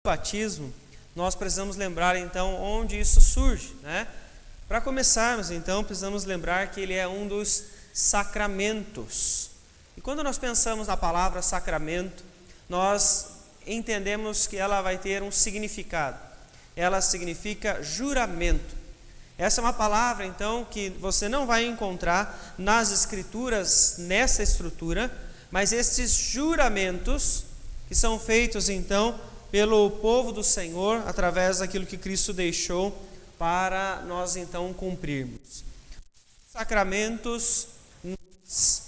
batismo, nós precisamos lembrar então onde isso surge, né? Para começarmos então, precisamos lembrar que ele é um dos sacramentos. E quando nós pensamos na palavra sacramento, nós entendemos que ela vai ter um significado. Ela significa juramento. Essa é uma palavra então que você não vai encontrar nas escrituras nessa estrutura, mas esses juramentos que são feitos então pelo povo do Senhor através daquilo que Cristo deixou para nós então cumprirmos. Sacramentos nós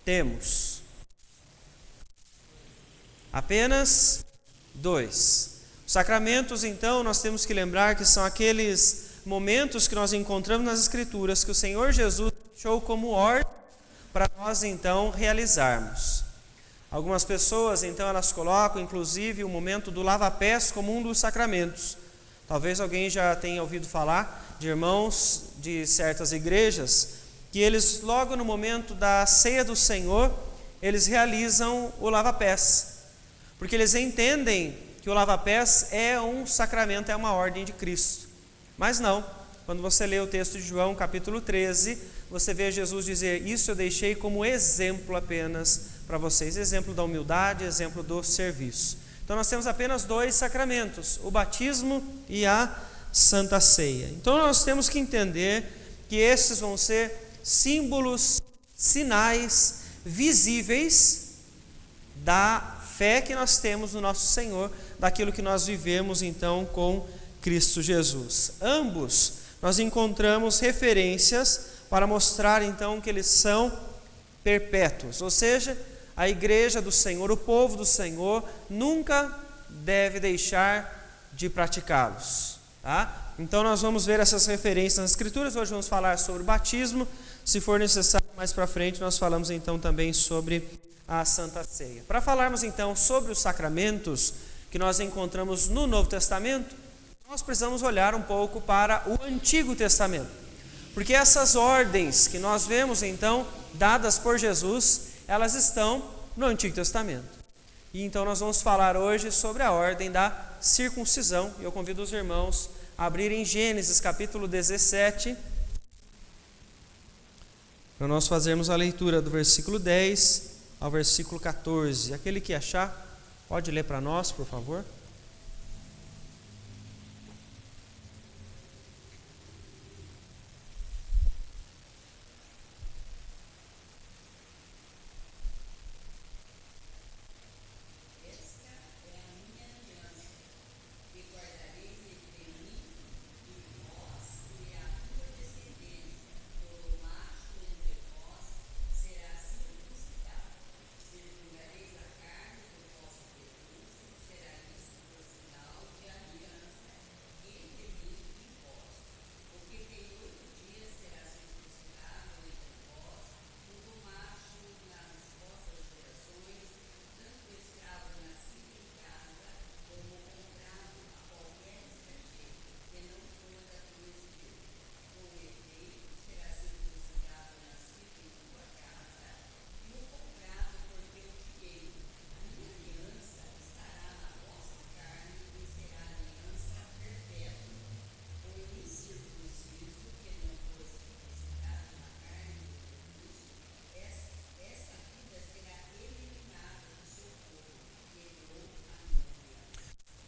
temos apenas 2. Os sacramentos então nós temos que lembrar que são aqueles momentos que nós encontramos nas Escrituras que o Senhor Jesus deixou como ordem para nós então realizarmos. Algumas pessoas então elas colocam inclusive o momento do lava-pés como um dos sacramentos. Talvez alguém já tenha ouvido falar de irmãos de certas igrejas que eles logo no momento da ceia do Senhor eles realizam o lava-pés, porque eles entendem que o lava-pés é um sacramento, é uma ordem de Cristo. Mas não, quando você lê o texto de João capítulo 13, você vê Jesus dizer: isso eu deixei como exemplo apenas para vocês, exemplo da humildade, exemplo do serviço. Então nós temos apenas 2 sacramentos, o batismo e a Santa Ceia. Então nós temos que entender que esses vão ser símbolos, sinais visíveis da fé que nós temos no nosso Senhor, daquilo que nós vivemos então com Cristo Jesus. Ambos nós encontramos referências para mostrar então que eles são perpétuos, ou seja, a igreja do Senhor, o povo do Senhor, nunca deve deixar de praticá-los, tá? Então nós vamos ver essas referências nas Escrituras. Hoje vamos falar sobre o batismo. Se for necessário, mais para frente nós falamos então também sobre a Santa Ceia. Para falarmos então sobre os sacramentos que nós encontramos no Novo Testamento, nós precisamos olhar um pouco para o Antigo Testamento, porque essas ordens que nós vemos então dadas por Jesus, elas estão no Antigo Testamento. E então nós vamos falar hoje sobre a ordem da circuncisão. E eu convido os irmãos a abrirem Gênesis capítulo 17, para nós fazermos a leitura do versículo 10 ao versículo 14. Aquele que achar, pode ler para nós, por favor.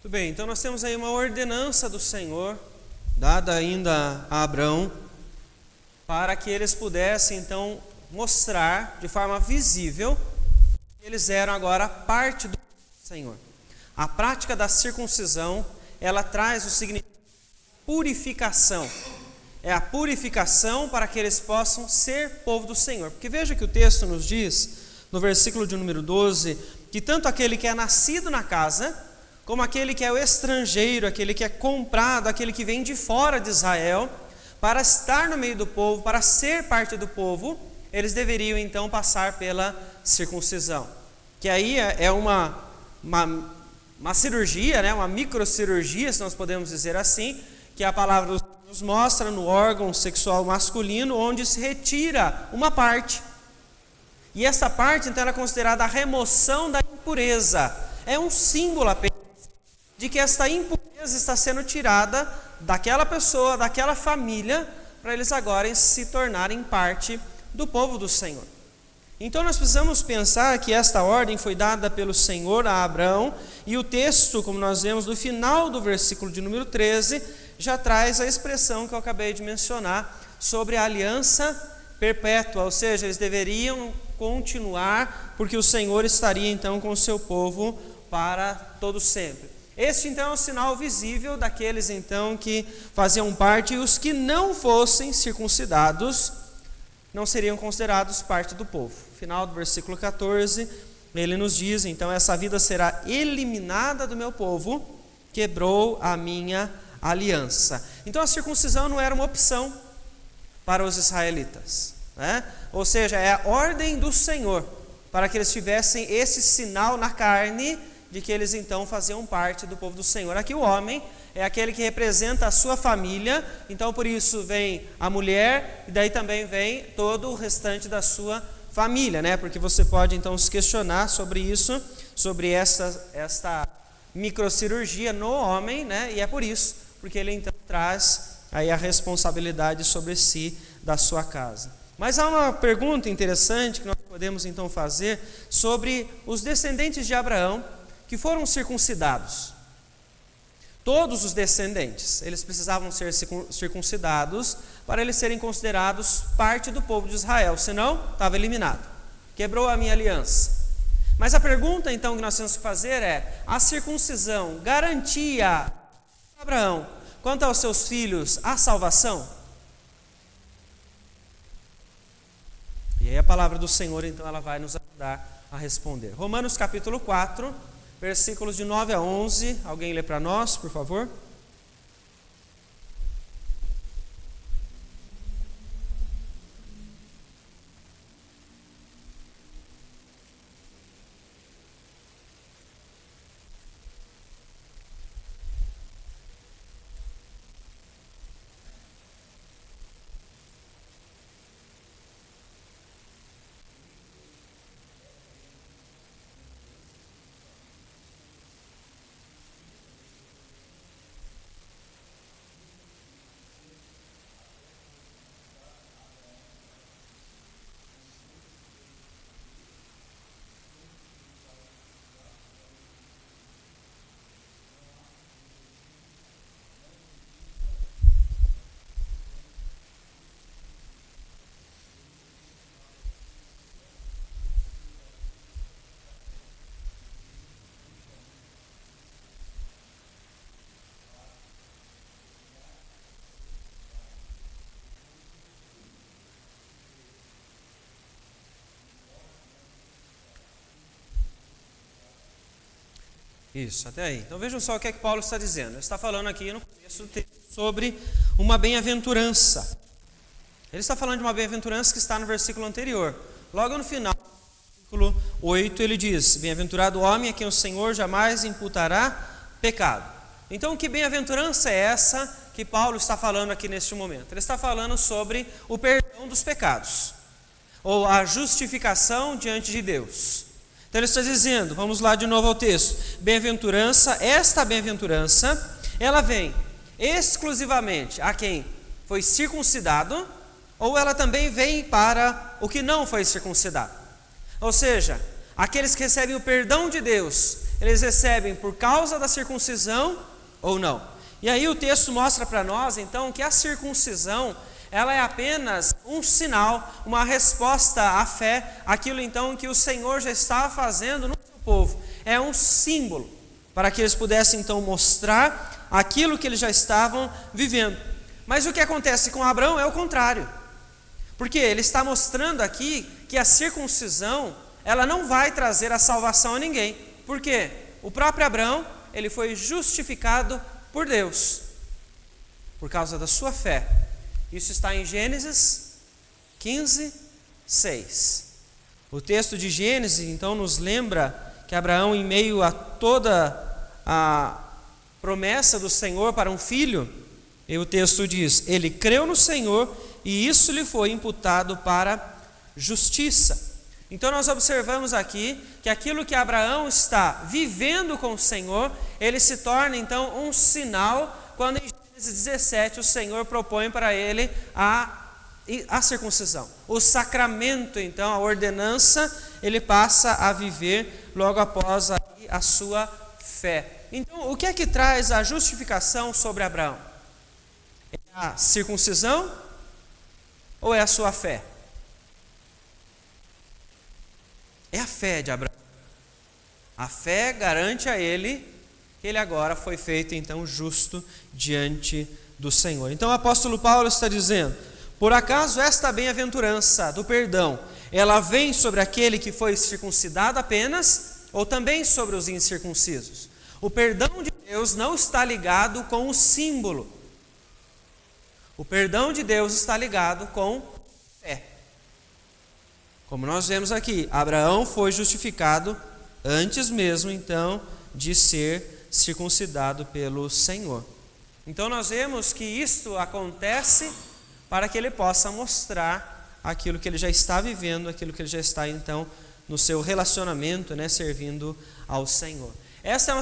Muito bem, então nós temos aí uma ordenança do Senhor, dada ainda a Abraão, para que eles pudessem então mostrar de forma visível que eles eram agora parte do Senhor. A prática da circuncisão, ela traz o significado de purificação. É a purificação para que eles possam ser povo do Senhor. Porque veja que o texto nos diz, no versículo de número 12, que tanto aquele que é nascido na casa, como aquele que é o estrangeiro, aquele que é comprado, aquele que vem de fora de Israel, para estar no meio do povo, para ser parte do povo, eles deveriam então passar pela circuncisão. Que aí é uma cirurgia, né? Uma microcirurgia, se nós podemos dizer assim, que a palavra nos mostra no órgão sexual masculino, onde se retira uma parte. E essa parte então era considerada a remoção da impureza. É um símbolo apenas. de que esta impureza está sendo tirada daquela pessoa, daquela família, para eles agora se tornarem parte do povo do Senhor. Então nós precisamos pensar que esta ordem foi dada pelo Senhor a Abraão, e o texto, como nós vemos no final do versículo de número 13, já traz a expressão que eu acabei de mencionar sobre a aliança perpétua, ou seja, eles deveriam continuar, porque o Senhor estaria então com o seu povo para todo sempre. Este então é um sinal visível daqueles então que faziam parte, e os que não fossem circuncidados não seriam considerados parte do povo. Final do versículo 14, ele nos diz, então, essa vida será eliminada do meu povo, quebrou a minha aliança. Então a circuncisão não era uma opção para os israelitas, né? Ou seja, é a ordem do Senhor, para que eles tivessem esse sinal na carne, de que eles então faziam parte do povo do Senhor. Aqui o homem é aquele que representa a sua família, então por isso vem a mulher, e daí também vem todo o restante da sua família, né? Porque você pode então se questionar sobre isso, sobre esta microcirurgia no homem, né? E é por isso, porque ele então traz aí a responsabilidade sobre si da sua casa. Mas há uma pergunta interessante que nós podemos então fazer sobre os descendentes de Abraão que foram circuncidados. Todos os descendentes, eles precisavam ser circuncidados para eles serem considerados parte do povo de Israel, senão estava eliminado. Quebrou a minha aliança. Mas a pergunta então que nós temos que fazer é: a circuncisão garantia a Abraão, quanto aos seus filhos, a salvação? E aí a palavra do Senhor então ela vai nos ajudar a responder. Romanos capítulo 4, versículos de 9 a 11, alguém lê para nós, por favor? Isso, até aí. Então vejam só o que é que Paulo está dizendo. Ele está falando aqui no começo do texto sobre uma bem-aventurança. Ele está falando de uma bem-aventurança que está no versículo anterior. Logo no final, versículo 8, ele diz: bem-aventurado o homem a quem o Senhor jamais imputará pecado. Então que bem-aventurança é essa que Paulo está falando aqui neste momento? Ele está falando sobre o perdão dos pecados, ou a justificação diante de Deus. Então ele está dizendo, vamos lá de novo ao texto: bem-aventurança, esta bem-aventurança, ela vem exclusivamente a quem foi circuncidado, ou ela também vem para o que não foi circuncidado. Ou seja, aqueles que recebem o perdão de Deus, eles recebem por causa da circuncisão ou não. E aí o texto mostra para nós então que a circuncisão, ela é apenas um sinal, uma resposta à fé, aquilo então que o Senhor já estava fazendo no seu povo. É um símbolo para que eles pudessem então mostrar aquilo que eles já estavam vivendo. Mas o que acontece com Abraão é o contrário. Porque ele está mostrando aqui que a circuncisão, ela não vai trazer a salvação a ninguém. Por quê? O próprio Abraão, ele foi justificado por Deus, por causa da sua fé. Isso está em Gênesis 15, 6. O texto de Gênesis, então, nos lembra que Abraão, em meio a toda a promessa do Senhor para um filho, e o texto diz: ele creu no Senhor e isso lhe foi imputado para justiça. Então nós observamos aqui que aquilo que Abraão está vivendo com o Senhor, ele se torna então um sinal, quando em Gênesis 17 o Senhor propõe para ele a circuncisão. O sacramento, então, a ordenança, ele passa a viver logo após a sua fé. Então, o que é que traz a justificação sobre Abraão? É a circuncisão ou é a sua fé? É a fé de Abraão. A fé garante a ele que ele agora foi feito então justo diante do Senhor. Então o apóstolo Paulo está dizendo: por acaso esta bem-aventurança do perdão, ela vem sobre aquele que foi circuncidado apenas, ou também sobre os incircuncisos? O perdão de Deus não está ligado com o símbolo. O perdão de Deus está ligado com fé. Como nós vemos aqui, Abraão foi justificado antes mesmo, então, de ser circuncidado pelo Senhor. Então nós vemos que isto acontece para que ele possa mostrar aquilo que ele já está vivendo, aquilo que ele já está, então, no seu relacionamento, servindo ao Senhor. Essa é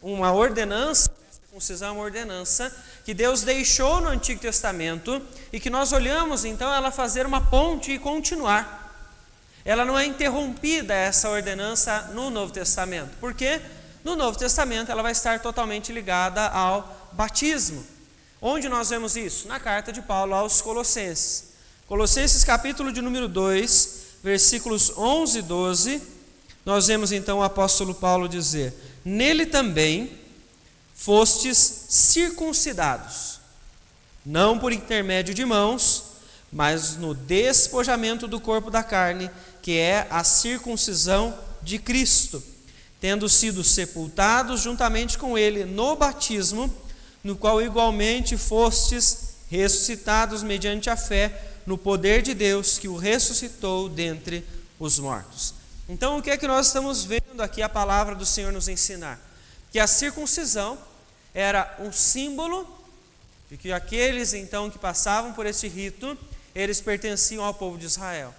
uma ordenança, a circuncisão é uma ordenança que Deus deixou no Antigo Testamento e que nós olhamos, então, ela fazer uma ponte e continuar. Ela não é interrompida, essa ordenança, no Novo Testamento. Por quê? No Novo Testamento ela vai estar totalmente ligada ao batismo. Onde nós vemos isso? Na carta de Paulo aos Colossenses. Colossenses capítulo de número 2, versículos 11 e 12, nós vemos então o apóstolo Paulo dizer: nele também fostes circuncidados, não por intermédio de mãos, mas no despojamento do corpo da carne, que é a circuncisão de Cristo, tendo sido sepultados juntamente com ele no batismo, no qual igualmente fostes ressuscitados mediante a fé no poder de Deus que o ressuscitou dentre os mortos. Então, o que é que nós estamos vendo aqui a palavra do Senhor nos ensinar? Que a circuncisão era um símbolo de que aqueles então que passavam por esse rito, eles pertenciam ao povo de Israel.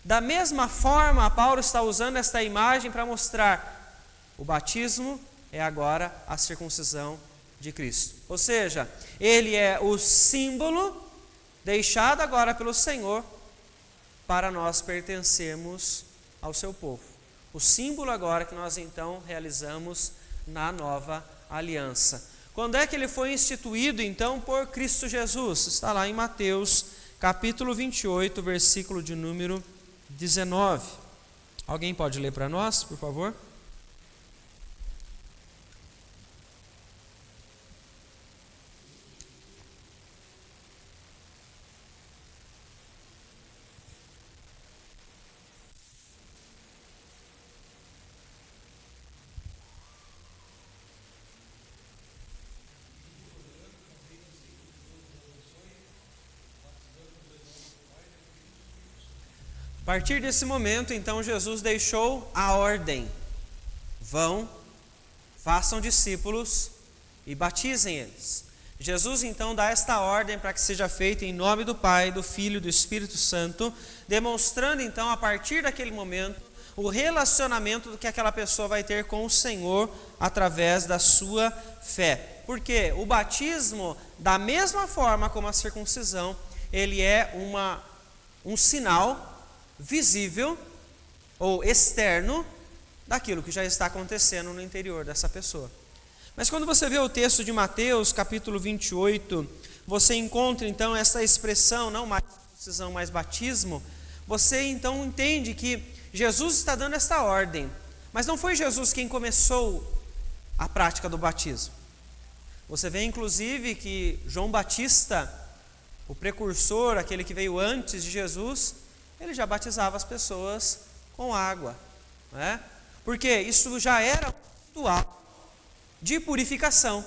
Da mesma forma, Paulo está usando esta imagem para mostrar: o batismo é agora a circuncisão de Cristo. Ou seja, ele é o símbolo deixado agora pelo Senhor para nós pertencermos ao seu povo. O símbolo agora que nós então realizamos na nova aliança. Quando é que ele foi instituído então por Cristo Jesus? Está lá em Mateus capítulo 28, versículo de número 19. Alguém pode ler para nós, por favor? A partir desse momento, então, Jesus deixou a ordem: vão, façam discípulos e batizem eles. Jesus, então, dá esta ordem para que seja feita em nome do Pai, do Filho e do Espírito Santo, demonstrando, então, a partir daquele momento, o relacionamento que aquela pessoa vai ter com o Senhor através da sua fé. Porque o batismo, da mesma forma como a circuncisão, ele é um sinal visível ou externo daquilo que já está acontecendo no interior dessa pessoa. Mas quando você vê o texto de Mateus, capítulo 28, você encontra então essa expressão, não mais circuncisão, mas batismo. Você então entende que Jesus está dando esta ordem, mas não foi Jesus quem começou a prática do batismo. Você vê inclusive que João Batista, o precursor, aquele que veio antes de Jesus, ele já batizava as pessoas com água, né? Porque isso já era um ritual de purificação.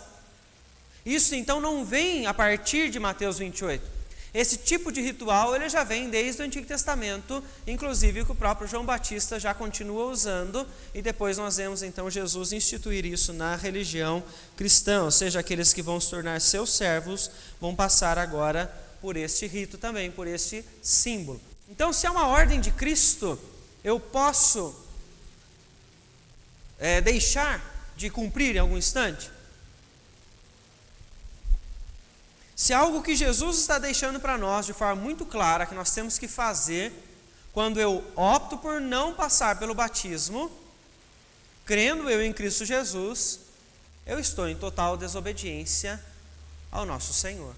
Isso então não vem a partir de Mateus 28. Esse tipo de ritual ele já vem desde o Antigo Testamento, inclusive que o próprio João Batista já continua usando, e depois nós vemos então Jesus instituir isso na religião cristã, ou seja, aqueles que vão se tornar seus servos vão passar agora por este rito também, por este símbolo. Então, se é uma ordem de Cristo, eu posso deixar de cumprir em algum instante? Se algo que Jesus está deixando para nós de forma muito clara, que nós temos que fazer, quando eu opto por não passar pelo batismo, crendo eu em Cristo Jesus, eu estou em total desobediência ao nosso Senhor.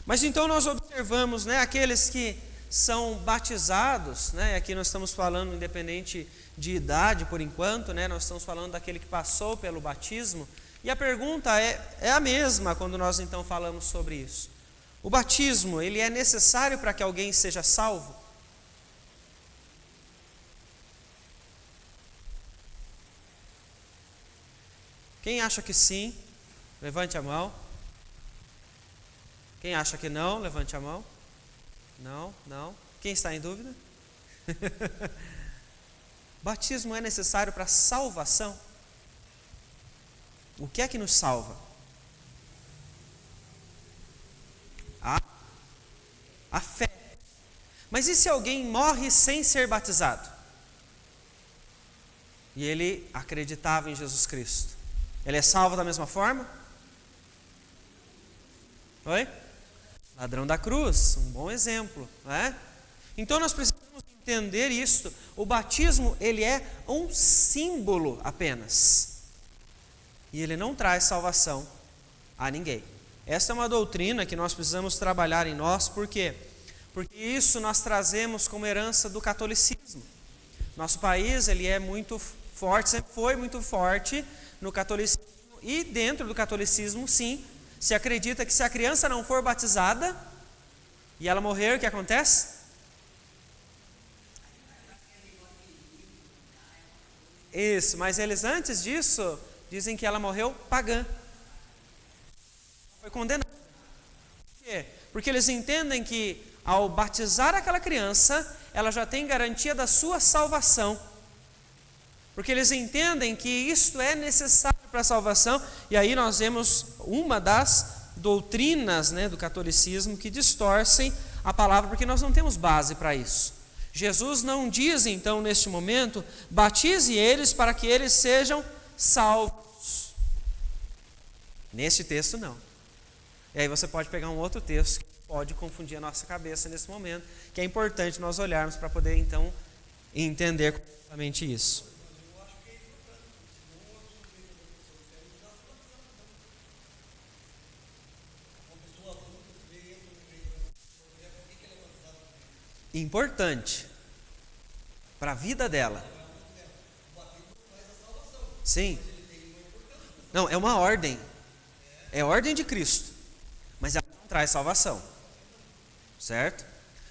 Mas então nós observamos, aqueles que são batizados, aqui nós estamos falando independente de idade por enquanto, nós estamos falando daquele que passou pelo batismo, e a pergunta é a mesma quando nós então falamos sobre isso. O batismo, ele é necessário para que alguém seja salvo? Quem acha que sim, levante a mão. Quem acha que não, levante a mão. Não. Quem está em dúvida? Batismo é necessário para salvação? O que é que nos salva? A fé. Mas e se alguém morre sem ser batizado? E ele acreditava em Jesus Cristo. Ele é salvo da mesma forma? Oi? Ladrão da cruz, um bom exemplo, Então nós precisamos entender isso. O batismo, ele é um símbolo apenas. E ele não traz salvação a ninguém. Esta é uma doutrina que nós precisamos trabalhar em nós, por quê? Porque isso nós trazemos como herança do catolicismo. Nosso país, ele é muito forte, sempre foi muito forte no catolicismo, e dentro do catolicismo, sim, se acredita que se a criança não for batizada e ela morrer, o que acontece? Isso, mas eles antes disso dizem que ela morreu pagã. Foi condenada. Por quê? Porque eles entendem que ao batizar aquela criança, ela já tem garantia da sua salvação. Porque eles entendem que isto é necessário para a salvação. E aí nós vemos uma das doutrinas do catolicismo que distorcem a palavra, porque nós não temos base para isso. Jesus não diz então neste momento, batize eles para que eles sejam salvos. Neste texto não. E aí você pode pegar um outro texto que pode confundir a nossa cabeça nesse momento, que é importante nós olharmos para poder então entender completamente isso. Importante para a vida dela. Sim. Não, é uma ordem. É a ordem de Cristo. Mas ela não traz salvação. Certo?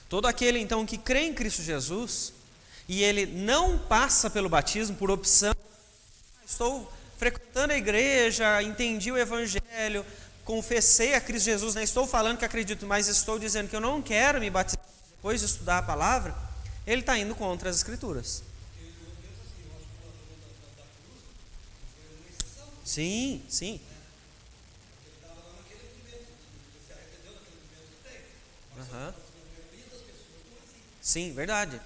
Todo aquele então que crê em Cristo Jesus e ele não passa pelo batismo por opção, estou frequentando a igreja, entendi o evangelho, confessei a Cristo Jesus, estou falando que acredito, mas estou dizendo que eu não quero me batizar depois de estudar a palavra, ele está indo contra as Escrituras. Sim. Uhum. Sim, verdade.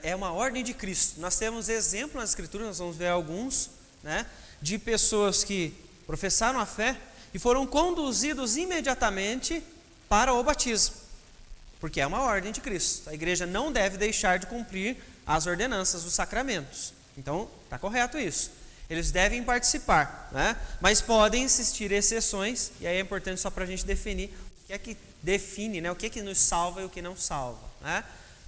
É uma ordem de Cristo. Nós temos exemplo nas Escrituras, nós vamos ver alguns, de pessoas que professaram a fé e foram conduzidos imediatamente para o batismo, porque é uma ordem de Cristo. A igreja não deve deixar de cumprir as ordenanças dos sacramentos. Então, está correto isso. Eles devem participar, mas podem existir exceções, e aí é importante só para a gente definir o que é que define, o que é que nos salva e o que não salva.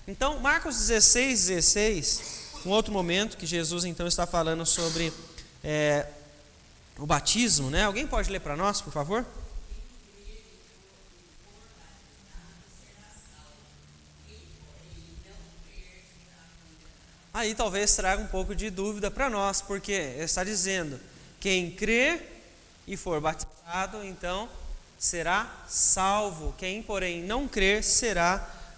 Então, Marcos 16, um outro momento que Jesus então está falando sobre o batismo. Alguém pode ler para nós, por favor? Aí talvez traga um pouco de dúvida para nós, porque ele está dizendo, quem crer e for batizado, então será salvo. Quem, porém, não crer, será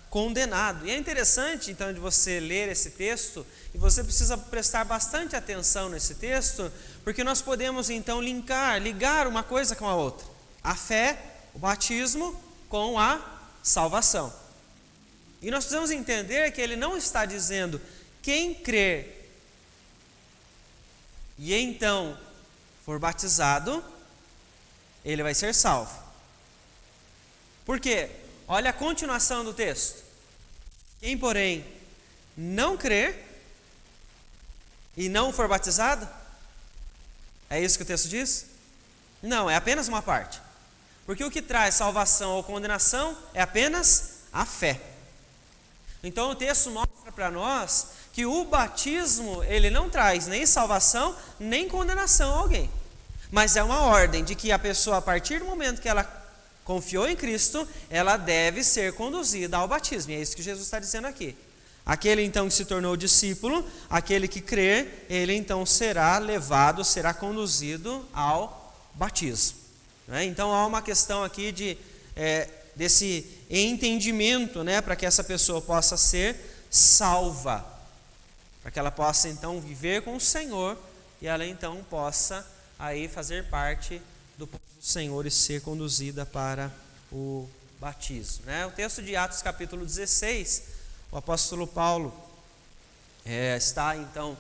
condenado. E é interessante, então, de você ler esse texto, e você precisa prestar bastante atenção nesse texto, porque nós podemos, então, ligar uma coisa com a outra. A fé, o batismo, com a salvação. E nós precisamos entender que ele não está dizendo quem crer e então for batizado, ele vai ser salvo. Por quê? Olha a continuação do texto. Quem, porém, não crer e não for batizado, é isso que o texto diz? Não, é apenas uma parte. Porque o que traz salvação ou condenação é apenas a fé. Então o texto mostra para nós que o batismo, ele não traz nem salvação, nem condenação a alguém. Mas é uma ordem de que a pessoa, a partir do momento que ela confiou em Cristo, ela deve ser conduzida ao batismo. E é isso que Jesus está dizendo aqui. Aquele então que se tornou discípulo, aquele que crer, ele então será levado, será conduzido ao batismo. Então há uma questão aqui desse entendimento, para que essa pessoa possa ser salva, para que ela possa então viver com o Senhor e ela então possa aí fazer parte do povo do Senhor e ser conduzida para o batismo. O texto de Atos capítulo 16, o apóstolo Paulo está então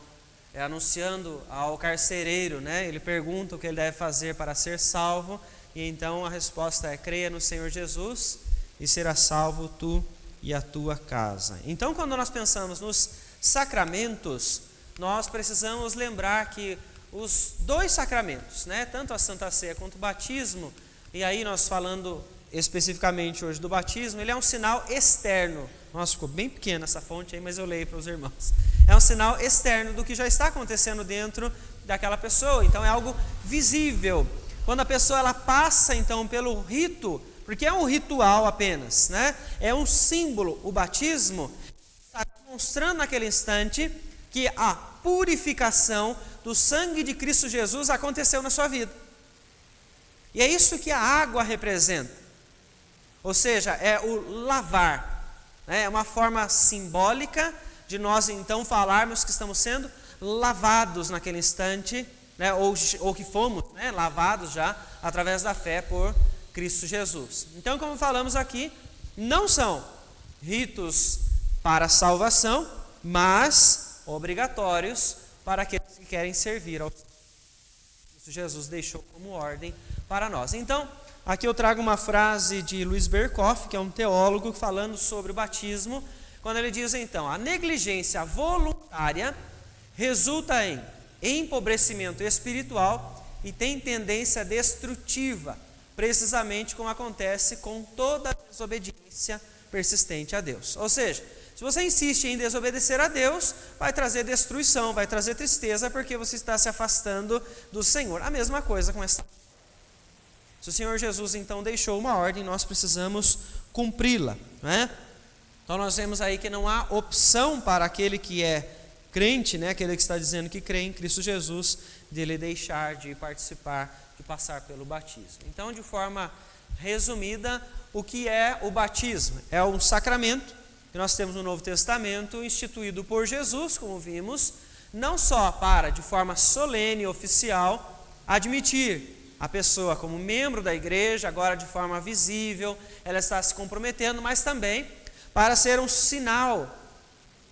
anunciando ao carcereiro, ele pergunta o que ele deve fazer para ser salvo, e então a resposta é: creia no Senhor Jesus e será salvo tu e a tua casa. Então, quando nós pensamos nos sacramentos, nós precisamos lembrar que os dois sacramentos, tanto a Santa Ceia quanto o batismo, e aí nós falando especificamente hoje do batismo, ele é um sinal externo. Nossa, ficou bem pequena essa fonte aí, mas eu leio para os irmãos. É um sinal externo do que já está acontecendo dentro daquela pessoa, então é algo visível. Quando a pessoa ela passa então pelo rito, porque é um ritual apenas, é um símbolo, o batismo está demonstrando naquele instante que a purificação do sangue de Cristo Jesus aconteceu na sua vida. E é isso que a água representa. Ou seja, é o lavar. É uma forma simbólica de nós então falarmos que estamos sendo lavados naquele instante, ou que fomos lavados já através da fé por Cristo Jesus. Então, como falamos aqui, não são ritos para salvação, mas obrigatórios para aqueles que querem servir ao Senhor. Cristo Jesus deixou como ordem para nós. Então, aqui eu trago uma frase de Luiz Berkoff, que é um teólogo, falando sobre o batismo, quando ele diz então: a negligência voluntária resulta em empobrecimento espiritual e tem tendência destrutiva, precisamente como acontece com toda desobediência persistente a Deus. Ou seja, se você insiste em desobedecer a Deus, vai trazer destruição, vai trazer tristeza, porque você está se afastando do Senhor. A mesma coisa com essa. Se o Senhor Jesus então deixou uma ordem, nós precisamos cumpri-la, Então nós vemos aí que não há opção para aquele que é crente, aquele que está dizendo que crê em Cristo Jesus, dele deixar de participar, de passar pelo batismo. Então, de forma resumida, o que é o batismo? É um sacramento que nós temos no Novo Testamento, instituído por Jesus, como vimos, não só para, de forma solene e oficial, admitir a pessoa como membro da igreja, agora de forma visível, ela está se comprometendo, mas também para ser um sinal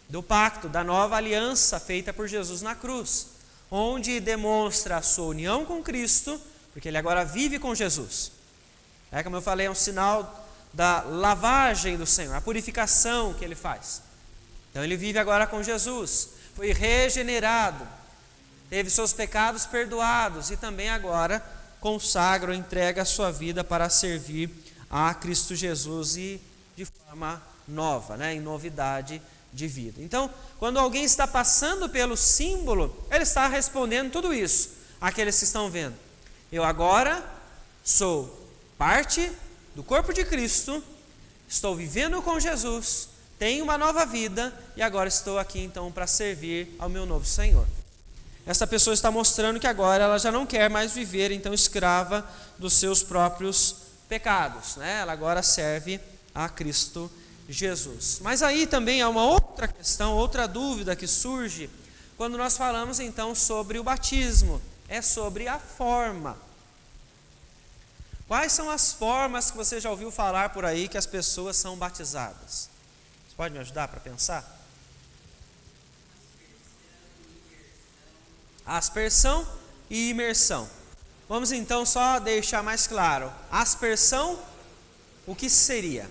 do pacto, da nova aliança feita por Jesus na cruz, onde demonstra a sua união com Cristo, porque ele agora vive com Jesus. Como eu falei, é um sinal da lavagem do Senhor, a purificação que ele faz. Então ele vive agora com Jesus, foi regenerado, teve seus pecados perdoados e também agora consagra ou entrega a sua vida para servir a Cristo Jesus e de forma nova, em novidade de vida. Então, quando alguém está passando pelo símbolo, ele está respondendo tudo isso àqueles que estão vendo. Eu agora sou parte do corpo de Cristo, estou vivendo com Jesus, tenho uma nova vida e agora estou aqui então para servir ao meu novo Senhor. Essa pessoa está mostrando que agora ela já não quer mais viver então escrava dos seus próprios pecados, Ela agora serve a Cristo Jesus. Mas aí também há uma outra questão, outra dúvida que surge quando nós falamos então sobre o batismo, é sobre a forma. Quais são as formas que você já ouviu falar por aí que as pessoas são batizadas? As Você pode me ajudar para pensar? Aspersão e imersão. Vamos então só deixar mais claro. Aspersão, o que seria?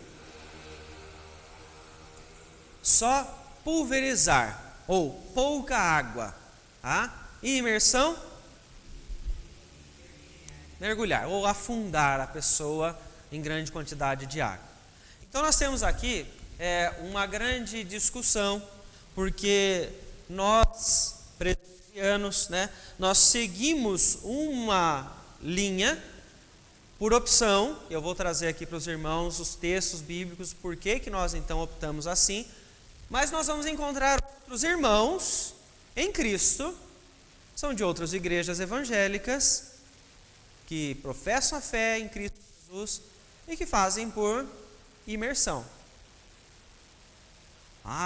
Só pulverizar ou pouca água. E imersão? Mergulhar ou afundar a pessoa em grande quantidade de água. Então nós temos aqui uma grande discussão, porque nós, presbiterianos, nós seguimos uma linha por opção. Eu vou trazer aqui para os irmãos os textos bíblicos, por que nós então optamos assim, mas nós vamos encontrar outros irmãos em Cristo, são de outras igrejas evangélicas, que professam a fé em Cristo Jesus e que fazem por imersão.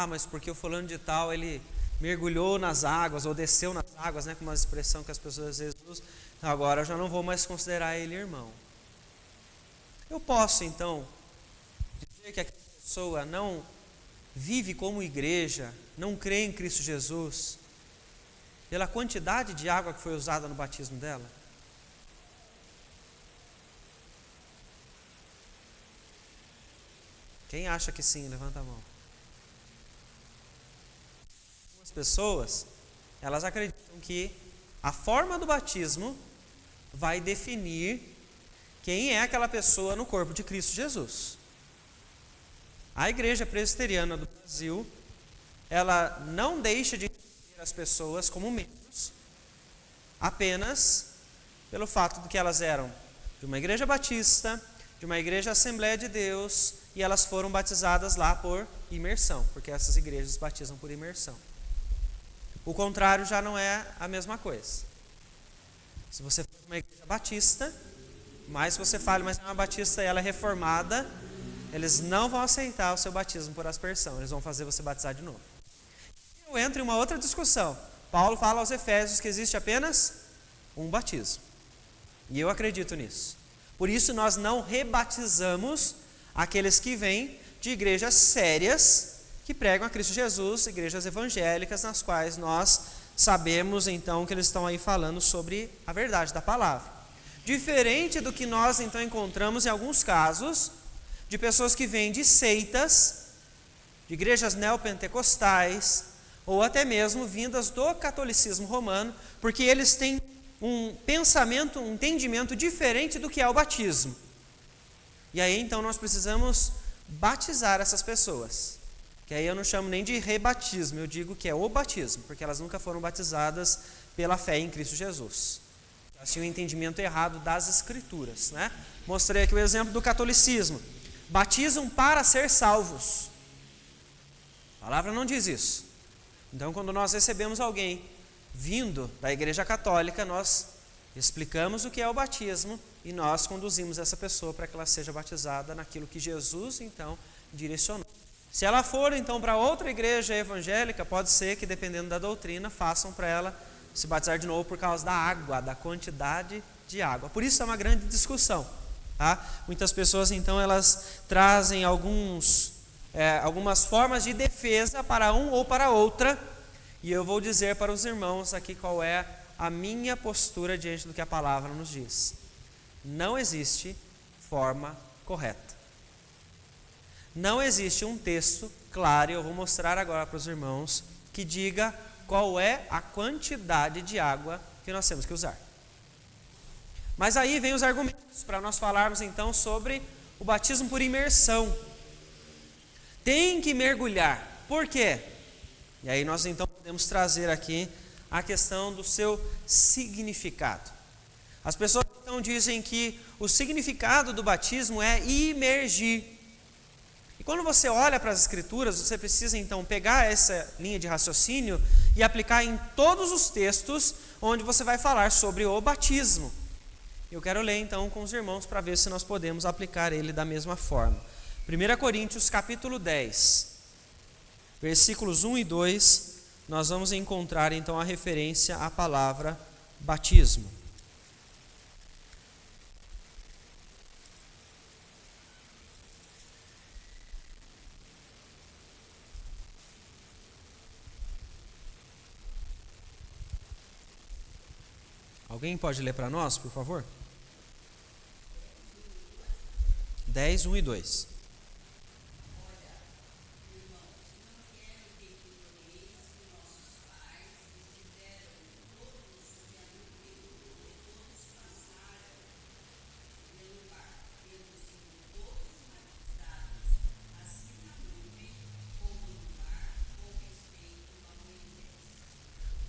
Mas porque o fulano de tal, ele mergulhou nas águas, ou desceu nas águas, com uma expressão que as pessoas às vezes usam, então agora eu já não vou mais considerar ele irmão. Eu posso então dizer que aquela pessoa não vive como igreja, não crê em Cristo Jesus, pela quantidade de água que foi usada no batismo dela? Quem acha que sim, levanta a mão. Algumas pessoas, elas acreditam que a forma do batismo vai definir quem é aquela pessoa no corpo de Cristo Jesus. A Igreja Presbiteriana do Brasil, ela não deixa de entender as pessoas como membros, apenas pelo fato de que elas eram de uma igreja batista, de uma igreja Assembleia de Deus, e elas foram batizadas lá por imersão, porque essas igrejas batizam por imersão. O contrário já não é a mesma coisa. Se você for uma igreja batista, mas você fala, mas é uma batista e ela é reformada, eles não vão aceitar o seu batismo por aspersão, eles vão fazer você batizar de novo. Eu entro em uma outra discussão. Paulo fala aos Efésios que existe apenas um batismo, e eu acredito nisso. Por isso nós não rebatizamos aqueles que vêm de igrejas sérias que pregam a Cristo Jesus, igrejas evangélicas, nas quais nós sabemos então que eles estão aí falando sobre a verdade da palavra. Diferente do que nós então encontramos em alguns casos de pessoas que vêm de seitas, de igrejas neopentecostais, ou até mesmo vindas do catolicismo romano, porque eles têm um pensamento, um entendimento diferente do que é o batismo. E aí então nós precisamos batizar essas pessoas, que aí eu não chamo nem de rebatismo, eu digo que é o batismo, porque elas nunca foram batizadas pela fé em Cristo Jesus. Elas tinham um entendimento errado das Escrituras, Mostrei aqui o exemplo do catolicismo. Batizam para ser salvos. A palavra não diz isso. Então, quando nós recebemos alguém vindo da Igreja Católica, nós explicamos o que é o batismo e nós conduzimos essa pessoa para que ela seja batizada naquilo que Jesus, então, direcionou. Se ela for, então, para outra igreja evangélica, pode ser que, dependendo da doutrina, façam para ela se batizar de novo por causa da água, da quantidade de água. Por isso é uma grande discussão. Muitas pessoas, então, elas trazem algumas formas de defesa para um ou para outra, e eu vou dizer para os irmãos aqui qual é a minha postura diante do que a palavra nos diz. Não existe forma correta. Não existe um texto claro, e eu vou mostrar agora para os irmãos, que diga qual é a quantidade de água que nós temos que usar. Mas aí vem os argumentos para nós falarmos então sobre o batismo por imersão. Tem que mergulhar. Por quê? E aí nós então podemos trazer aqui a questão do seu significado. As pessoas então dizem que o significado do batismo é imergir. E quando você olha para as Escrituras, você precisa então pegar essa linha de raciocínio e aplicar em todos os textos onde você vai falar sobre o batismo. Eu quero ler então com os irmãos para ver se nós podemos aplicar ele da mesma forma. 1 Coríntios capítulo 10, versículos 1 e 2, nós vamos encontrar então a referência à palavra batismo. Alguém pode ler para nós, por favor? 10, 1 e 2.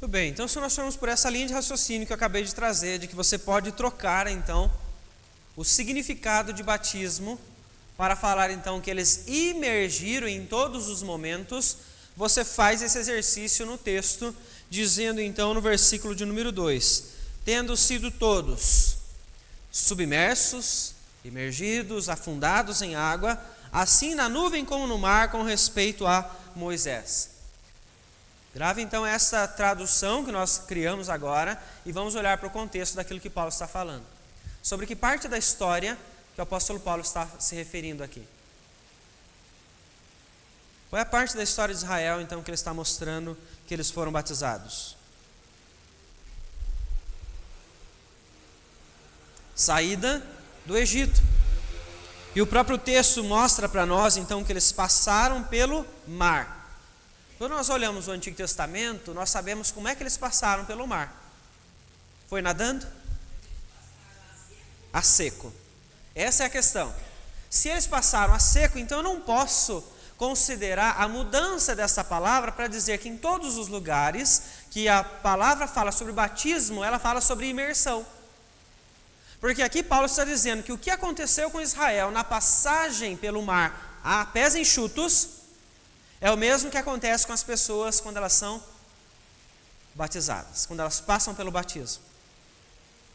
Muito bem, então se nós formos por essa linha de raciocínio que eu acabei de trazer, de que você pode trocar então o significado de batismo para falar então que eles imergiram em todos os momentos, você faz esse exercício no texto, dizendo então no versículo de número 2, tendo sido todos submersos, imergidos, afundados em água, assim na nuvem como no mar, com respeito a Moisés. Grave então essa tradução que nós criamos agora e vamos olhar para o contexto daquilo que Paulo está falando. Sobre que parte da história que o apóstolo Paulo está se referindo aqui? Qual é a parte da história de Israel então que ele está mostrando que eles foram batizados? Saída do Egito. E o próprio texto mostra para nós então que eles passaram pelo mar. Quando nós olhamos o Antigo Testamento, nós sabemos como é que eles passaram pelo mar. Foi nadando? A seco. Essa é a questão. Se eles passaram a seco, então eu não posso considerar a mudança dessa palavra para dizer que em todos os lugares que a palavra fala sobre batismo, ela fala sobre imersão. Porque aqui Paulo está dizendo que o que aconteceu com Israel na passagem pelo mar a pés enxutos é o mesmo que acontece com as pessoas quando elas são batizadas, quando elas passam pelo batismo.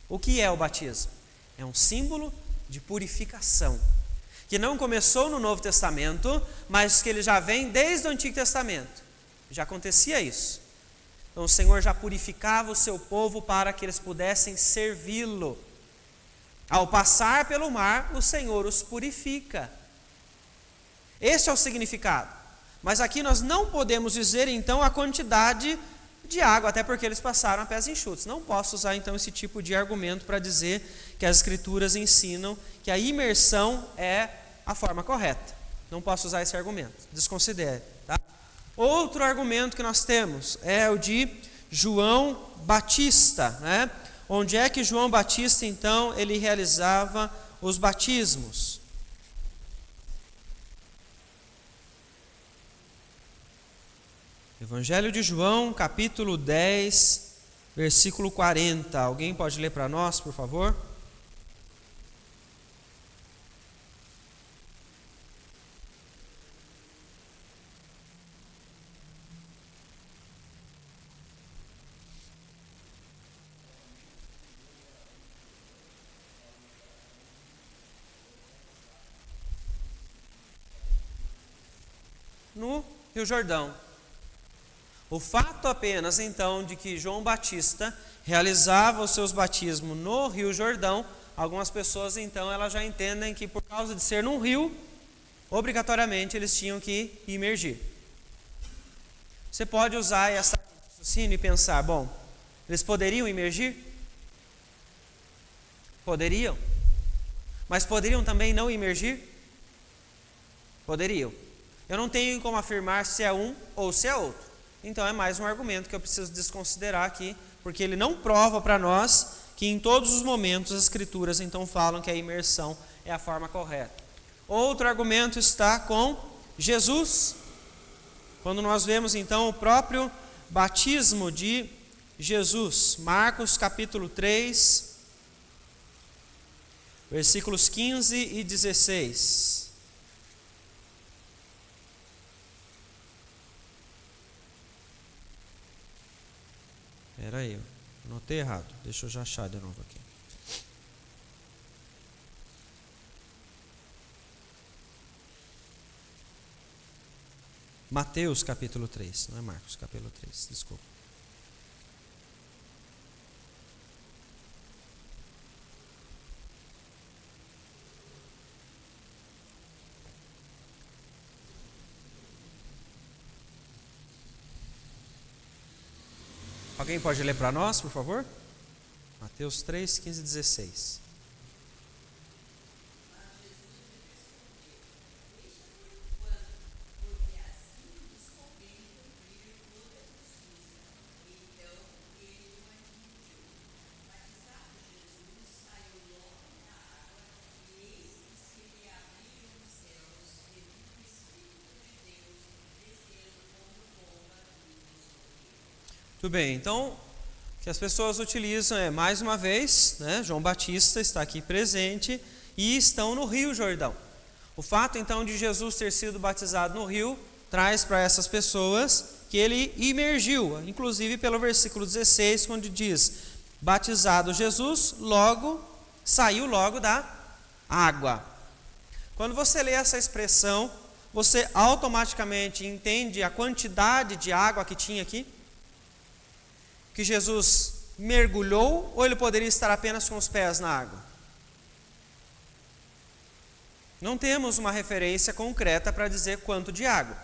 O que é o batismo? É um símbolo de purificação, que não começou no Novo Testamento, mas que ele já vem desde o Antigo Testamento. Já acontecia isso. Então o Senhor já purificava o seu povo para que eles pudessem servi-lo. Ao passar pelo mar, o Senhor os purifica. Esse é o significado. Mas aqui nós não podemos dizer então a quantidade de água, até porque eles passaram a pés enxutos. Não posso usar então esse tipo de argumento para dizer que as Escrituras ensinam que a imersão é a forma correta. Não posso usar esse argumento, desconsidere. Tá? Outro argumento que nós temos é o de João Batista, né? Onde é que João Batista então ele realizava os batismos? Evangelho de João, capítulo 10, versículo 40. Alguém pode ler para nós, por favor? No Rio Jordão. O fato apenas, então, de que João Batista realizava os seus batismos no Rio Jordão, algumas pessoas, então, elas já entendem que por causa de ser num rio, obrigatoriamente eles tinham que imergir. Você pode usar essa raciocínio e pensar, bom, eles poderiam imergir? Poderiam. Mas poderiam também não imergir? Poderiam. Eu não tenho como afirmar se é um ou se é outro. Então é mais um argumento que eu preciso desconsiderar aqui, porque ele não prova para nós que em todos os momentos as Escrituras então falam que a imersão é a forma correta. Outro argumento está com Jesus. Quando nós vemos então o próprio batismo de Jesus, Marcos capítulo 3, versículos 15 e 16. Espera aí, anotei errado. Deixa eu já achar de novo aqui. Mateus capítulo 3, não é Marcos, capítulo 3, desculpa. Alguém pode ler para nós, por favor? Mateus 3, 15 e 16. Tudo bem, então, o que as pessoas utilizam é, mais uma vez, né, João Batista está aqui presente e estão no Rio Jordão. O fato, então, de Jesus ter sido batizado no rio, traz para essas pessoas que ele imergiu, inclusive pelo versículo 16, quando diz, batizado Jesus, saiu logo da água. Quando você lê essa expressão, você automaticamente entende a quantidade de água que tinha aqui? Que Jesus mergulhou ou ele poderia estar apenas com os pés na água? Não temos uma referência concreta para dizer quanto de água.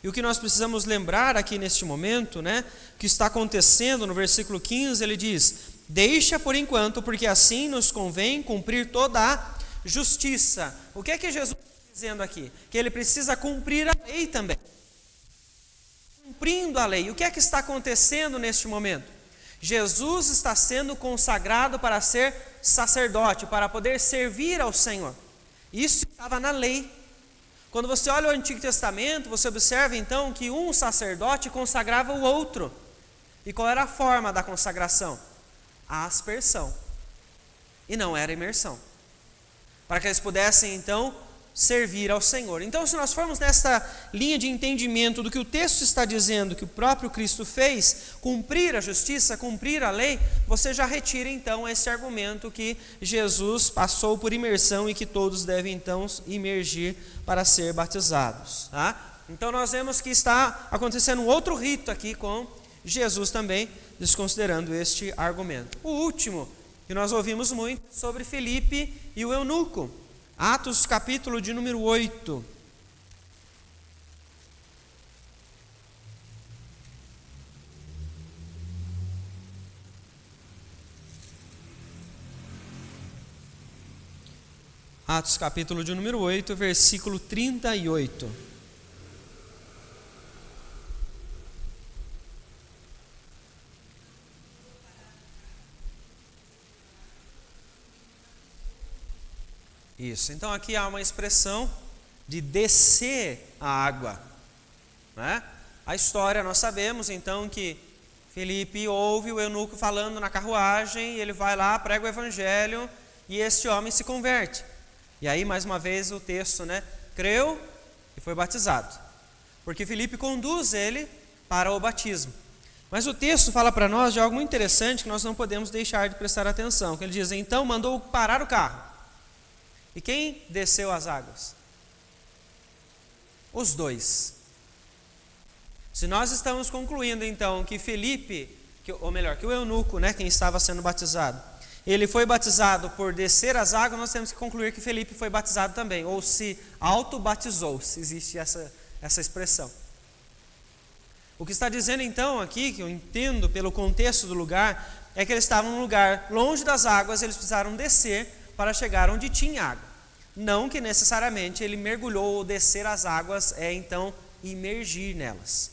E o que nós precisamos lembrar aqui neste momento, né, que está acontecendo no versículo 15, ele diz, deixa por enquanto, porque assim nos convém cumprir toda a justiça. O que é que Jesus está dizendo aqui? Que ele precisa cumprir a lei também. Cumprindo a lei. O que é que está acontecendo neste momento? Jesus está sendo consagrado para ser sacerdote, para poder servir ao Senhor. Isso estava na lei. Quando você olha o Antigo Testamento, você observa então que um sacerdote consagrava o outro. E qual era a forma da consagração? A aspersão. E não era imersão. Para que eles pudessem então servir ao Senhor. Então, se nós formos nessa linha de entendimento do que o texto está dizendo, que o próprio Cristo fez, cumprir a justiça, cumprir a lei, você já retira então esse argumento que Jesus passou por imersão e que todos devem então imergir para ser batizados. Tá? Então, nós vemos que está acontecendo um outro rito aqui com Jesus também, desconsiderando este argumento. O último, que nós ouvimos muito, sobre Filipe e o eunuco. Atos capítulo de número 8. Atos capítulo de número 8, versículo 38. Isso, então aqui há uma expressão de descer a água, né? A história nós sabemos então que Filipe ouve o eunuco falando na carruagem, e ele vai lá, prega o evangelho e este homem se converte. E aí mais uma vez o texto, né? Creu e foi batizado, porque Filipe conduz ele para o batismo. Mas o texto fala para nós de algo muito interessante que nós não podemos deixar de prestar atenção, que ele diz, então mandou parar o carro. E quem desceu as águas? Os dois. Se nós estamos concluindo então que Filipe, que o eunuco, né, quem estava sendo batizado, ele foi batizado por descer as águas, nós temos que concluir que Filipe foi batizado também, ou se autobatizou, se existe essa expressão. O que está dizendo então aqui, que eu entendo pelo contexto do lugar, é que eles estavam num lugar longe das águas, eles precisaram descer para chegar onde tinha água. Não que necessariamente ele mergulhou ou descer as águas é então imergir nelas.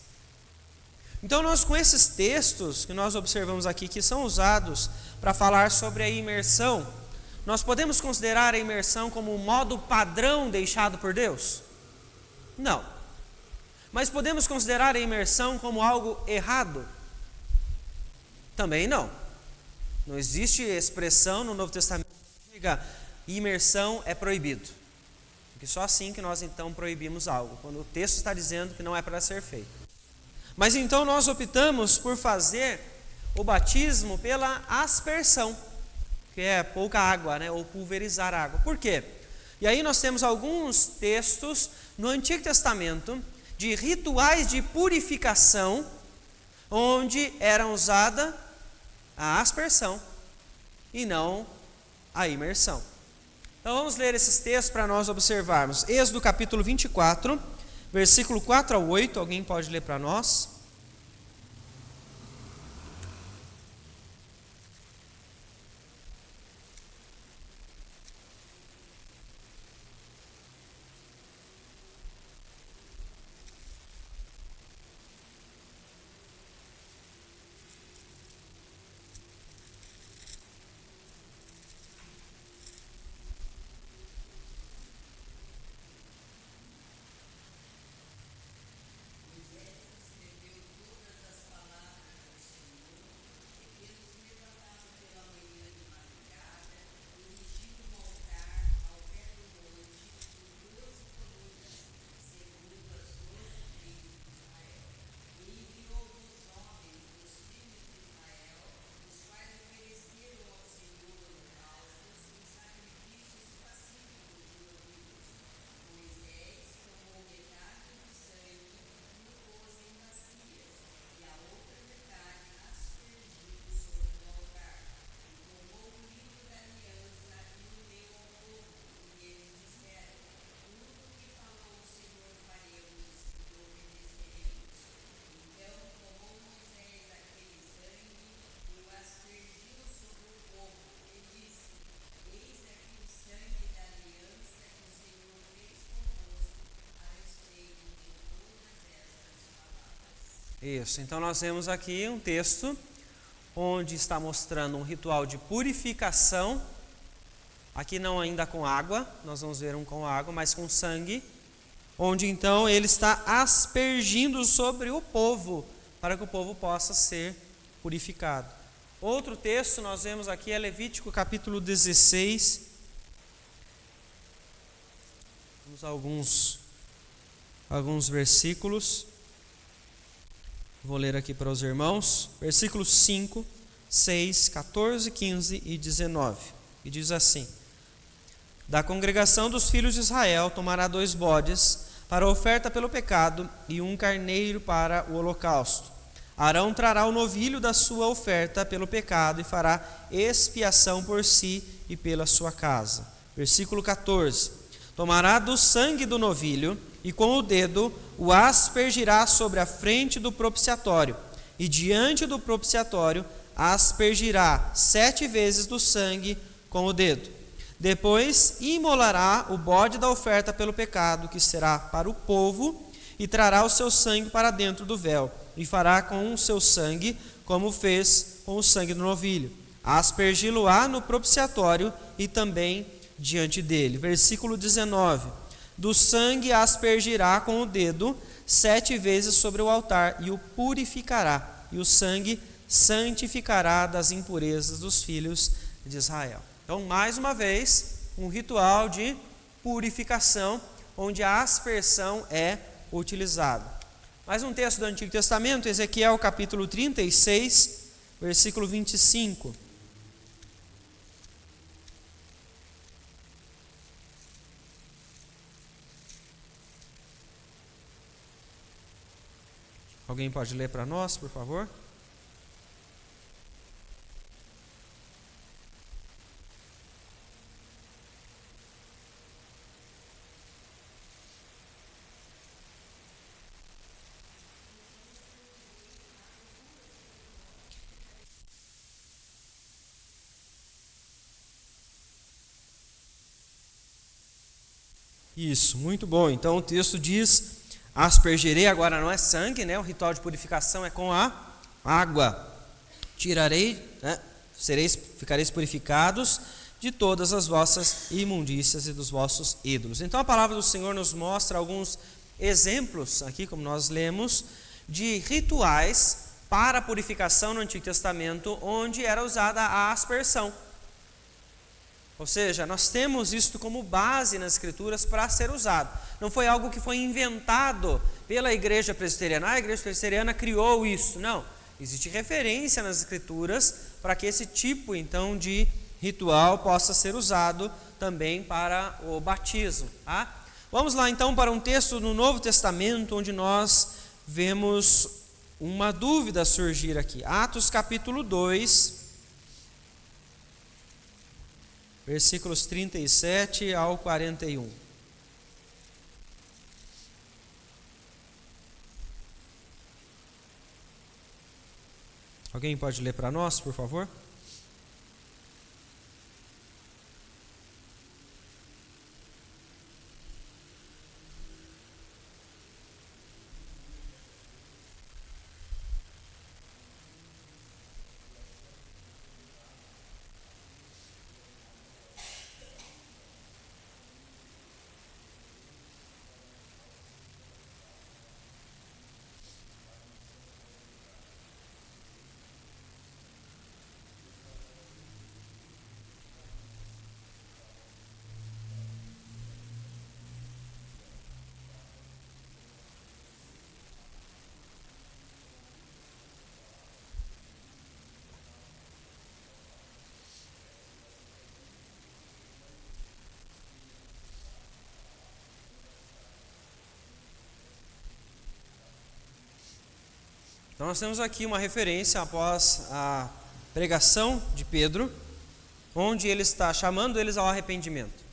Então nós, com esses textos que nós observamos aqui, que são usados para falar sobre a imersão, nós podemos considerar a imersão como um modo padrão deixado por Deus? Não. Mas podemos considerar a imersão como algo errado? Também não. Não existe expressão no Novo Testamento que diga imersão é proibido. Porque só assim que nós então proibimos algo, quando o texto está dizendo que não é para ser feito. Mas então nós optamos por fazer o batismo pela aspersão, que é pouca água, né, ou pulverizar água. Por quê? E aí nós temos alguns textos no Antigo Testamento de rituais de purificação, onde era usada a aspersão e não a imersão. Então vamos ler esses textos para nós observarmos. Êxodo capítulo 24, versículo 4 ao 8, alguém pode ler para nós? Isso, então nós vemos aqui um texto onde está mostrando um ritual de purificação, aqui não ainda com água, nós vamos ver um com água, mas com sangue, onde então ele está aspergindo sobre o povo, para que o povo possa ser purificado. Outro texto nós vemos aqui é Levítico capítulo 16, vamos a alguns versículos. Vou ler aqui para os irmãos, versículos 5, 6, 14, 15 e 19. E diz assim: Da congregação dos filhos de Israel tomará 2 bodes para a oferta pelo pecado e 1 carneiro para o holocausto. Arão trará o novilho da sua oferta pelo pecado e fará expiação por si e pela sua casa. Versículo 14: Tomará do sangue do novilho e com o dedo o aspergirá sobre a frente do propiciatório, e diante do propiciatório aspergirá 7 vezes do sangue com o dedo. Depois imolará o bode da oferta pelo pecado, que será para o povo, e trará o seu sangue para dentro do véu, e fará com o seu sangue como fez com o sangue do novilho. Aspergi-lo-á no propiciatório e também diante dele. Versículo 19: Do sangue aspergirá com o dedo 7 vezes sobre o altar e o purificará, e o sangue santificará das impurezas dos filhos de Israel. Então, mais uma vez, um ritual de purificação, onde a aspersão é utilizada. Mais um texto do Antigo Testamento, Ezequiel capítulo 36, versículo 25. Alguém pode ler para nós, por favor? Isso, muito bom. Então o texto diz: aspergirei, agora não é sangue, né? O ritual de purificação é com a água. Tirarei, né? Ficareis purificados de todas as vossas imundícias e dos vossos ídolos. Então a palavra do Senhor nos mostra alguns exemplos, aqui como nós lemos, de rituais para a purificação no Antigo Testamento, onde era usada a aspersão. Ou seja, nós temos isto como base nas Escrituras para ser usado. Não foi algo que foi inventado pela Igreja Presbiteriana. A Igreja Presbiteriana criou isso. Não. Existe referência nas Escrituras para que esse tipo, então, de ritual possa ser usado também para o batismo. Tá? Vamos lá, então, para um texto no Novo Testamento, onde nós vemos uma dúvida surgir aqui. Atos capítulo 2... versículos 37 ao 41. Alguém pode ler para nós, por favor? Então nós temos aqui uma referência após a pregação de Pedro, onde ele está chamando eles ao arrependimento,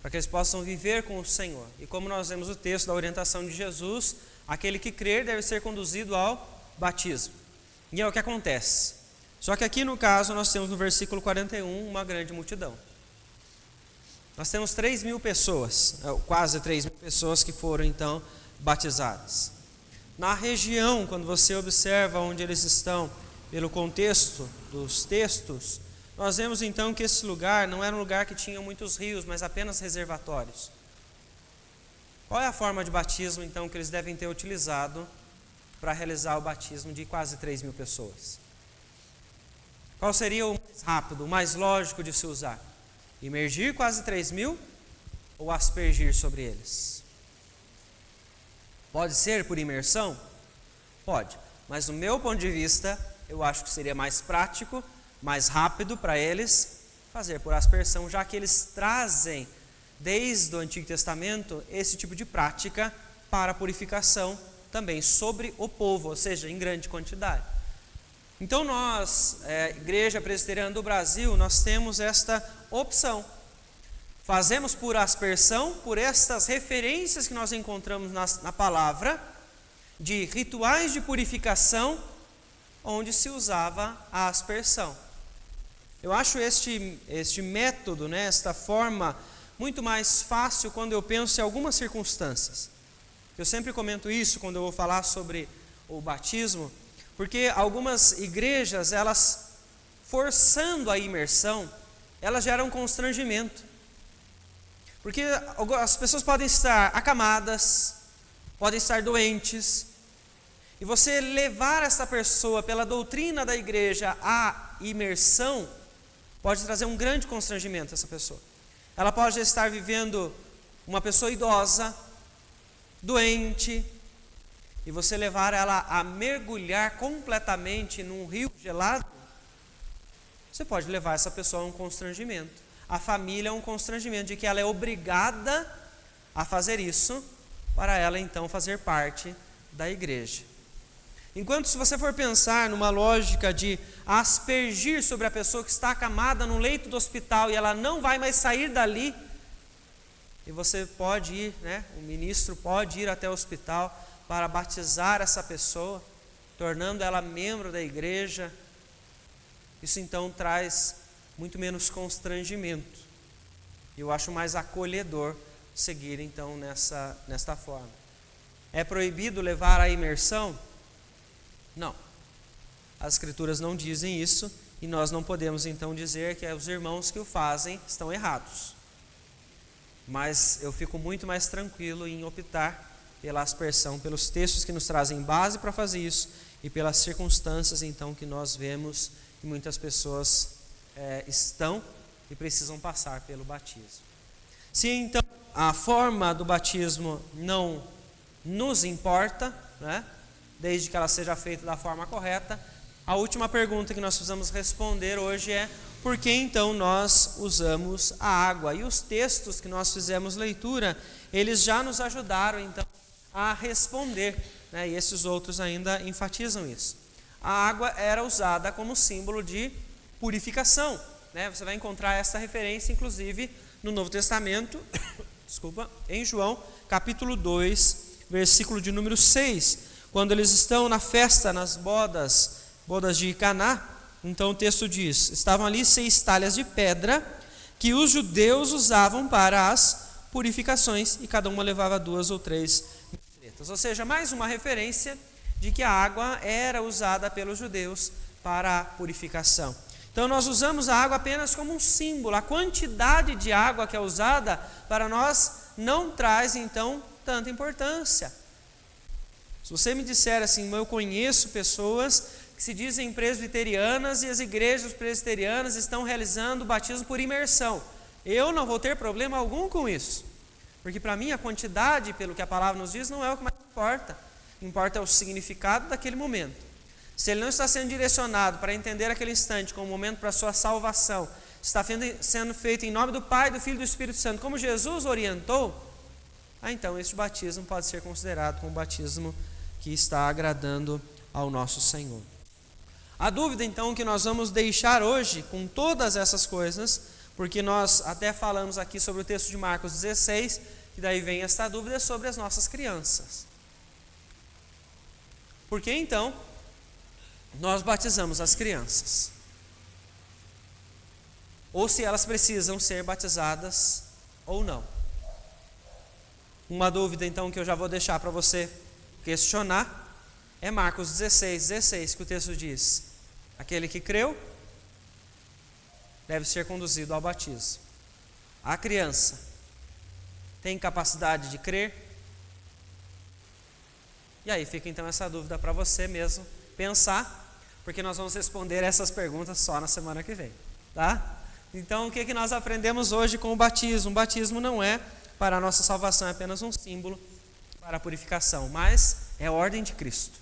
para que eles possam viver com o Senhor. E como nós vemos o texto da orientação de Jesus, aquele que crer deve ser conduzido ao batismo. E é o que acontece. Só que aqui no caso nós temos no versículo 41 uma grande multidão. Nós temos 3.000 pessoas, quase 3.000 pessoas que foram então batizadas. Na região, quando você observa onde eles estão, pelo contexto dos textos, nós vemos então que esse lugar não era um lugar que tinha muitos rios, mas apenas reservatórios. Qual é a forma de batismo então que eles devem ter utilizado para realizar o batismo de quase 3.000 pessoas? Qual seria o mais rápido, o mais lógico de se usar? Imergir quase 3.000 ou aspergir sobre eles? Pode ser por imersão? Pode, mas do meu ponto de vista, eu acho que seria mais prático, mais rápido para eles fazer por aspersão, já que eles trazem desde o Antigo Testamento esse tipo de prática para a purificação também sobre o povo, ou seja, em grande quantidade. Então nós, Igreja Presbiteriana do Brasil, nós temos esta opção. Fazemos por aspersão, por estas referências que nós encontramos na palavra, de rituais de purificação, onde se usava a aspersão. Eu acho este método, esta forma, muito mais fácil quando eu penso em algumas circunstâncias. Eu sempre comento isso quando eu vou falar sobre o batismo, porque algumas igrejas, elas forçando a imersão, elas geram constrangimento. Porque as pessoas podem estar acamadas, podem estar doentes, e você levar essa pessoa pela doutrina da igreja à imersão, pode trazer um grande constrangimento a essa pessoa. Ela pode estar vivendo uma pessoa idosa, doente, e você levar ela a mergulhar completamente num rio gelado, você pode levar essa pessoa a um constrangimento. A família a um constrangimento de que ela é obrigada a fazer isso, para ela então fazer parte da igreja. Enquanto se você for pensar numa lógica de aspergir sobre a pessoa que está acamada no leito do hospital e ela não vai mais sair dali, e você pode ir, o ministro pode ir até o hospital para batizar essa pessoa, tornando ela membro da igreja, isso então traz muito menos constrangimento. Eu acho mais acolhedor seguir então nesta forma. É proibido levar à imersão? Não. As escrituras não dizem isso e nós não podemos então dizer que os irmãos que o fazem estão errados. Mas eu fico muito mais tranquilo em optar pela aspersão, pelos textos que nos trazem base para fazer isso e pelas circunstâncias então que nós vemos que muitas pessoas estão e precisam passar pelo batismo. Se então a forma do batismo não nos importa, desde que ela seja feita da forma correta, a última pergunta que nós precisamos responder hoje é: por que então nós usamos a água? E os textos que nós fizemos leitura, eles já nos ajudaram então a responder, e esses outros ainda enfatizam isso. A água era usada como símbolo de purificação, Você vai encontrar essa referência inclusive no Novo Testamento, em João capítulo 2, versículo de número 6, quando eles estão na festa, nas bodas de Caná. Então o texto diz: estavam ali 6 talhas de pedra que os judeus usavam para as purificações, e cada uma levava 2 ou 3 metretas. Ou seja, mais uma referência de que a água era usada pelos judeus para a purificação. Então nós usamos a água apenas como um símbolo. A quantidade de água que é usada para nós não traz então tanta importância. Se você me disser assim: eu conheço pessoas que se dizem presbiterianas e as igrejas presbiterianas estão realizando o batismo por imersão, eu não vou ter problema algum com isso, porque para mim a quantidade, pelo que a palavra nos diz, não é o que mais importa. Importa o significado daquele momento. Se ele não está sendo direcionado para entender aquele instante como um momento para a sua salvação, está sendo feito em nome do Pai, do Filho e do Espírito Santo, como Jesus orientou, então este batismo pode ser considerado como um batismo que está agradando ao nosso Senhor. A dúvida então que nós vamos deixar hoje com todas essas coisas, porque nós até falamos aqui sobre o texto de Marcos 16, e daí vem esta dúvida sobre as nossas crianças. Por que então nós batizamos as crianças? Ou se elas precisam ser batizadas ou não. Uma dúvida então que eu já vou deixar para você questionar É Marcos 16 que o texto diz: aquele que creu deve ser conduzido ao batismo. A criança tem capacidade de crer? E aí fica então essa dúvida para você mesmo pensar, porque nós vamos responder essas perguntas só na semana que vem, tá? Então o que nós aprendemos hoje com o batismo? O batismo não é para a nossa salvação, é apenas um símbolo para a purificação, mas é a ordem de Cristo.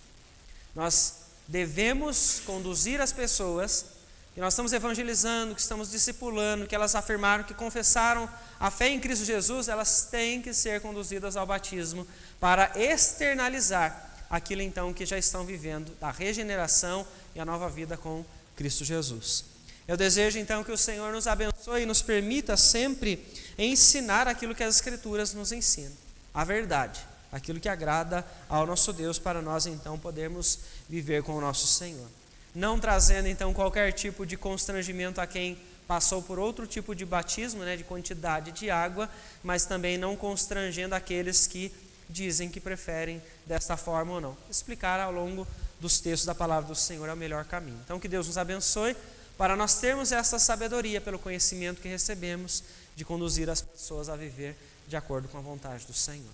Nós devemos conduzir as pessoas, que nós estamos evangelizando, que estamos discipulando, que elas afirmaram, que confessaram a fé em Cristo Jesus, elas têm que ser conduzidas ao batismo para externalizar aquilo então que já estão vivendo, da regeneração e a nova vida com Cristo Jesus. Eu desejo então que o Senhor nos abençoe e nos permita sempre ensinar aquilo que as Escrituras nos ensinam, a verdade, aquilo que agrada ao nosso Deus, para nós então podermos viver com o nosso Senhor. Não trazendo então qualquer tipo de constrangimento a quem passou por outro tipo de batismo, de quantidade de água, mas também não constrangendo aqueles que dizem que preferem desta forma ou não. Explicar ao longo dos textos da palavra do Senhor é o melhor caminho. Então que Deus nos abençoe para nós termos essa sabedoria pelo conhecimento que recebemos de conduzir as pessoas a viver de acordo com a vontade do Senhor.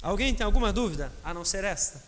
Alguém tem alguma dúvida, a não ser esta?